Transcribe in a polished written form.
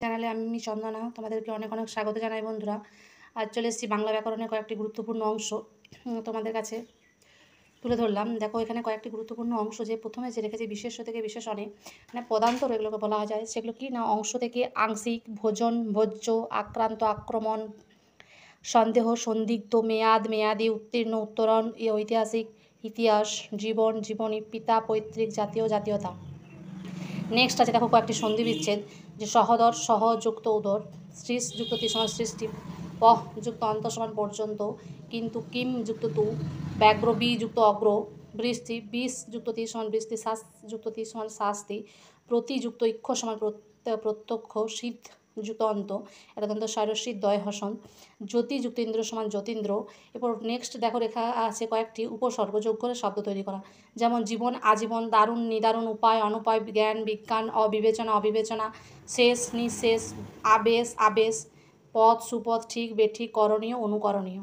চ্যানেলে আমি চন্দনা, তোমাদেরকে অনেক অনেক স্বাগত জানাই বন্ধুরা। আজ চলে এসেছি বাংলা ব্যাকরণের কয়েকটি গুরুত্বপূর্ণ অংশ তোমাদের কাছে তুলে ধরলাম। দেখো, এখানে কয়েকটি গুরুত্বপূর্ণ অংশ যে প্রথমে যে রেখেছি বিশেষ্য থেকে বিশেষণে, মানে পদান্তর এগুলোকে বলা যায়। সেগুলো কি না, অংশ থেকে আংশিক, ভোজন, ভোজ্য, আক্রান্ত, আক্রমণ, সন্দেহ, সন্দিগ্ধ, মেয়াদ, মেয়াদি, উত্তীর্ণ, উত্তরণ, ঐতিহাসিক, ইতিহাস, জীবন, জীবনী, পিতা, পৈতৃক, জাতীয়, জাতীয়তা। নেক্সট আছে দেখো কয়েকটি সন্ধি বিচ্ছেদ, যে সহদর, সহ যুক্ত উদর, সৃষ যুক্ত তি সমান সৃষ্টি, পহ যুক্ত অন্ত সমান পর্যন্ত, কিন্তু কিম যুক্ত তু, ব্যাঘ্র বি যুক্ত অগ্র, বৃষ্টি বিষ যুক্ত তি সমান বৃষ্টি, শ্বাস যুক্ত তি সমান শাস্তি, প্রতিযুক্ত ইক্ষ সমান প্রত্যক্ষ, শীত যুক্ত অন্ত, এটা দন্ত স্বরশীত দয় হসন, জ্যোতিযুক্ত ইন্দ্র সমান জ্যোতীন্দ্র। এরপর নেক্সট দেখো রেখা আছে কয়েকটি উপসর্গ যোগ করে শব্দ তৈরি করা, যেমন জীবন, আজীবন, দারুণ, নিদারুণ, উপায়, অনুপায়, জ্ঞান, বিজ্ঞান, অবিবেচনা, অবিবেচনা, শেষ, নিঃশেষ, আবেশ, আবেশ, পথ, সুপথ, ঠিক, বেঠিক, করণীয়, অনুকরণীয়।